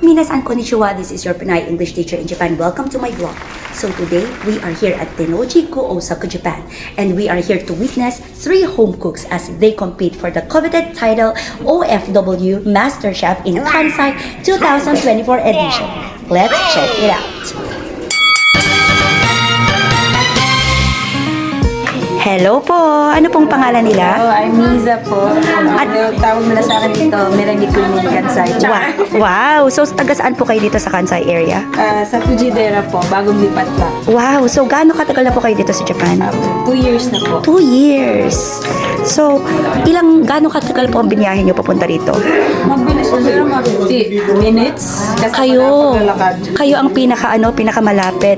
Minasan konnichiwa, this is your Pinay English teacher in Japan. Welcome to my vlog. So today, we are here at Tennoji-ku, Osaka, Japan. And we are here to witness 3 home cooks as they compete for the coveted title OFW Master Chef in Kansai 2024 edition. Let's check it out. Hello po! Ano pong pangalan nila? Oh, I'm Liza po. Tawag nila sa akin dito, Merenggi Kunin Kansai. Wow! So, taga saan po kayo dito sa Kansai area? Sa Fujidera po, bagong lipat lang. Wow! So, gaano katagal na po kayo dito sa Japan? 2 years na po. 2 years! So, gaano katagal po ang biniyahe nyo papunta rito? Mabilis na siguro mga 50 minutes. Kasi Kayo ang pinakamalapit.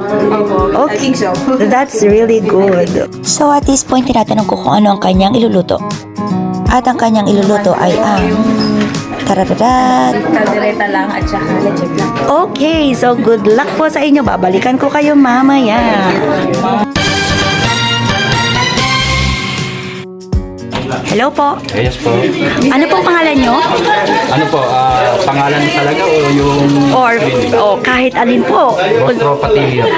I think so. That's really good. So, at this point, tinatanong ko kung ano ang kanyang iluluto. At ang kanyang iluluto ay tarararat. Kaldereta lang at saka lechon lang. Okay, so good luck po sa inyo. Babalikan ko kayo mamaya. Hello po. Yes po. Ano pong pangalan nyo? Ano po, pangalan talaga o yung... Or kahit alin po. Rostro Patilio.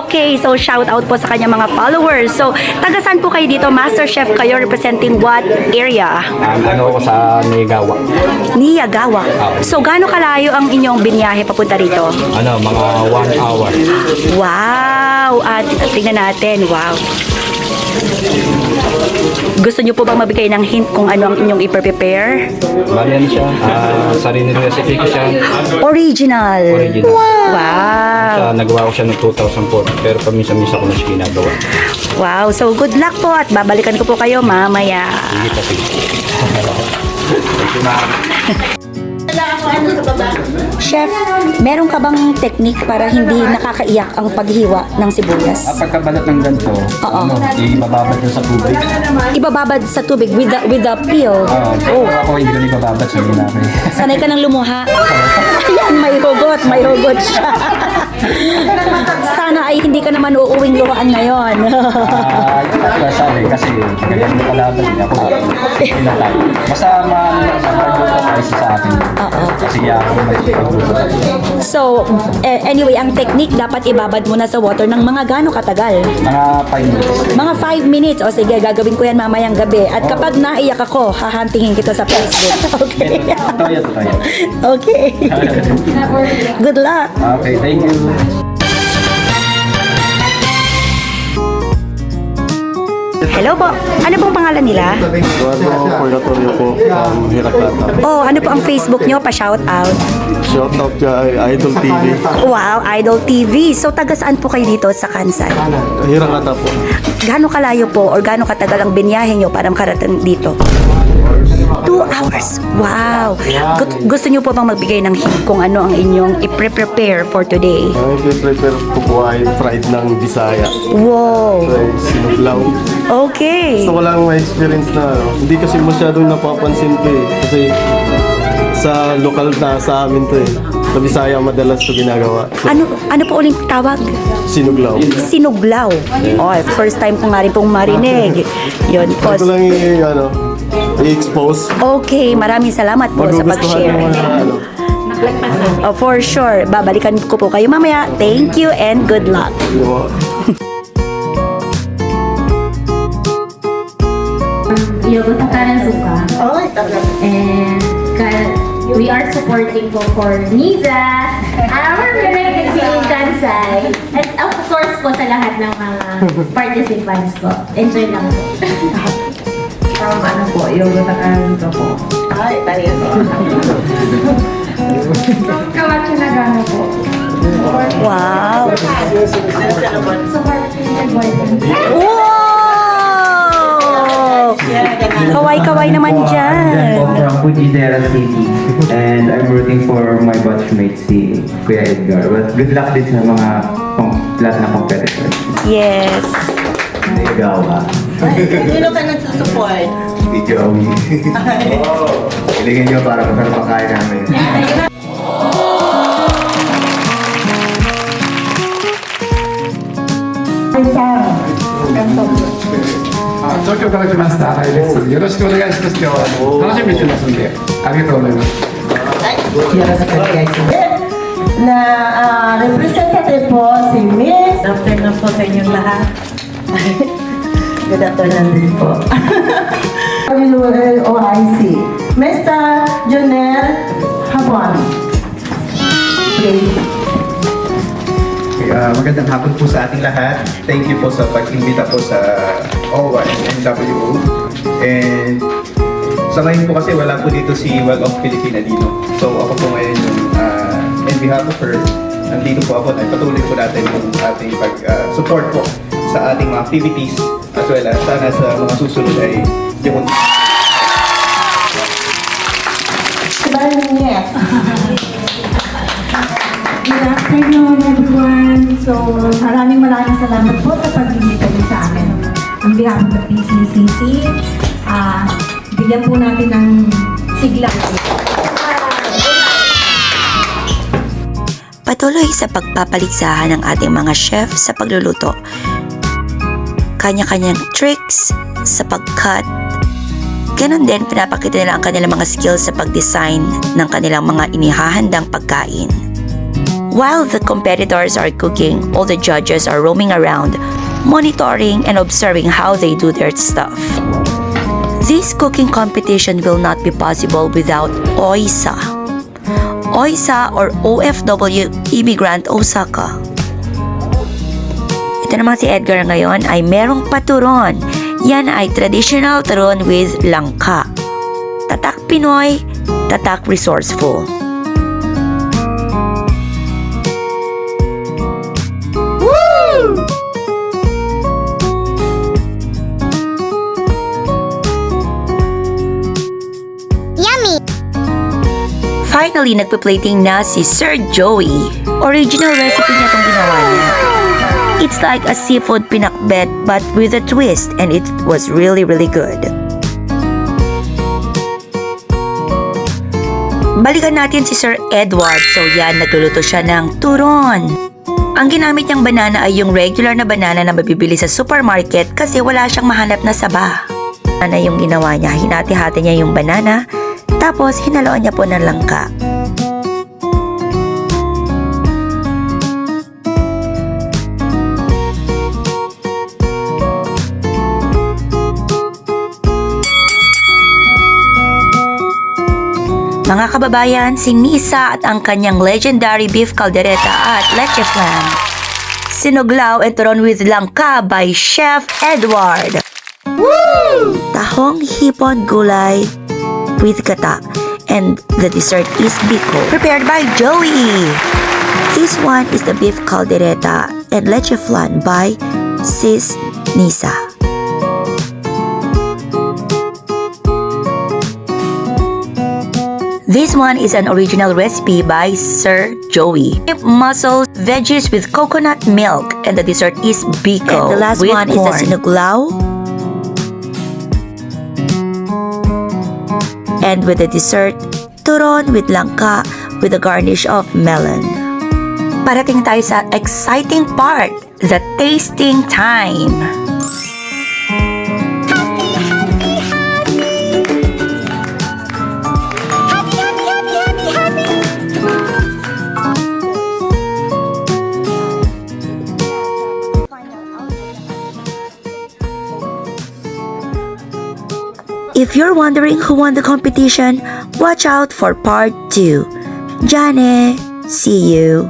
Okay, so shout out po sa kanyang mga followers. So, taga saan po kayo dito? Master Chef kayo representing what area? Ano ko sa Niagawa. Niagawa. So, gaano kalayo ang inyong binyahe papunta rito? Ano, mga 1 hour. Wow! At tingnan natin. Wow. Gusto niyo po bang mabigay ng hint kung ano ang inyong i-prepare? Bali ano siya, sarili recipe ko siya. Original. Wow. Nagawa ko siya noong 2004, pero paminsan-minsan ko na siya ginagawa. Wow. So, good luck po at babalikan ko po kayo mamaya. Sige pa, sige. Thank you, ma'am. Chef, meron ka bang technique para hindi nakakaiyak ang paghiwa ng sibuyas? Pagkabalat ng ganito, ibababad ko sa tubig. Ibababad sa tubig with the peel. Ako hindi ko ibababad sa ginamay. Sanay ka ng lumuha. Ayan, may hugot siya. Sana ay hindi ka naman uuwing luhaan ngayon. Sabi kasi ganyan mo kalaban niya ako. Basta ma-advertise sa akin. Kasi ako may So, anyway, ang technique dapat ibabad muna sa water ng mga gaano katagal? mga 5 minutes. Mga 5 minutes. O sige, gagawin ko yan mamayang gabi. At kapag naiyak ako, hahantingin kita sa Facebook. Okay. Totoo. Okay. Good luck. Okay, thank you. Hello po. Ano pong pangalan nila? Eduardo Purgatorio po, Hiraklata. Oh, ano po ang Facebook nyo? Pa-shout out. Shout out kay Idol TV. Wow, Idol TV. So, taga saan po kayo dito sa Kansai? Hiraklata po. Gaano kalayo po or gaano katagal ang binyahe nyo para makarating dito? 2 hours. Wow. Gusto nyo po bang magbigay ng hint kung ano ang inyong i-prepare for today? Ang prepare ko po ay fried ng Bisaya. Wow. Fried sinuglaw. Okay. Gusto ko lang ma-experience na hindi kasi masyadong napapansin ko eh. Kasi sa lokal na sa amin to eh. Sa Bisaya madalas to ginagawa. So, Ano po uling tawag? sinuglaw. Sinuglaw. Oh, first time ko nga rin pong marinig. Yun po. Ito lang i-expose. Okay, maraming salamat po sa Magugustuhan pag-share. ng mga Oh, for sure. Babalikan ko po kayo mamaya. Thank you and good luck. Yogurt Karanzuka. And we are supporting po for Niza, our Merenggi in Kansai. And of course po sa lahat ng mga participants po. Enjoy lang po. Ano po, yogurt Karanzuka po. Ay, tayo po. Kawachi na gano po. Wow. Wow! Kaway-kaway naman dyan. I'm from Fujidera City and I'm rooting for my batchmate si Kuya Edgar. But good luck din sa mga lahat na competitors. Yes. Niagawa. Sino ka nagsusupport? Si Joey. Ilingin nyo para magkaroon pa kaya namin. 東京から来ました、はいです。よろしくお願いします。今日は楽しみにしてますんで、ありがとうございます。Yara sa President na representative po si Miss. Good afternoon po sa inyong lahat. Good afternoon din po. OIC. Mr. Jonel Habon. Please. Magandang hapon po sa ating lahat. Thank you po sa pag-imbita po sa O1 NWO. And sa ngayon po kasi wala po dito si Well of Filipina dito. So ako po ngayon in behalf of her, nandito po ako at patuloy po natin yung ating pag-support po sa ating mga activities as well as sana sa mga susunod ay yung Yes. Good afternoon, everyone. So, maraming salamat po sa pag-imbita niyo sa amin. On behalf of the PCCC, bigyan po natin ng sigla. Patuloy sa pagpapaligsahan ng ating mga chef sa pagluluto. Kanya-kanyang tricks sa pag-cut. Ganon din, pinapakita nila ang kanilang mga skills sa pag-design ng kanilang mga inihahandang pagkain. While the competitors are cooking, all the judges are roaming around, monitoring and observing how they do their stuff. This cooking competition will not be possible without OISA. OISA or OFW Immigrant Osaka. Ito naman si Edgar ngayon ay merong paturon. Yan ay traditional turon with langka. Tatak Pinoy, tatak resourceful. Woo! Yummy! Finally, nagpa-plating na si Sir Joey. Original recipe niya itong ginawa niya. It's like a seafood pinakbet but with a twist, and it was really good. Balikan natin si Sir Edward. So yan, nagluluto siya ng turon. Ang ginamit niyang banana ay yung regular na banana na mabibili sa supermarket kasi wala siyang mahanap na saba. Ano yung ginawa niya? Hinati-hati niya yung banana, tapos hinaloan niya po ng langka. Mga kababayan, si Nisa at ang kanyang legendary beef caldereta at leche flan. Sinuglaw and turon with langka by Chef Edward. Woo! Tahong hipon gulay with gata. And the dessert is biko, prepared by Joey. This one is the beef caldereta and leche flan by Sis Nisa. This one is an original recipe by Sir Joey. Mussels, veggies with coconut milk, and the dessert is biko. And the last one is the sinuglaw. And with the dessert, turon with langka with a garnish of melon. Parating tayo sa exciting part, the tasting time. If you're wondering who won the competition, watch out for part 2. Jane, see you.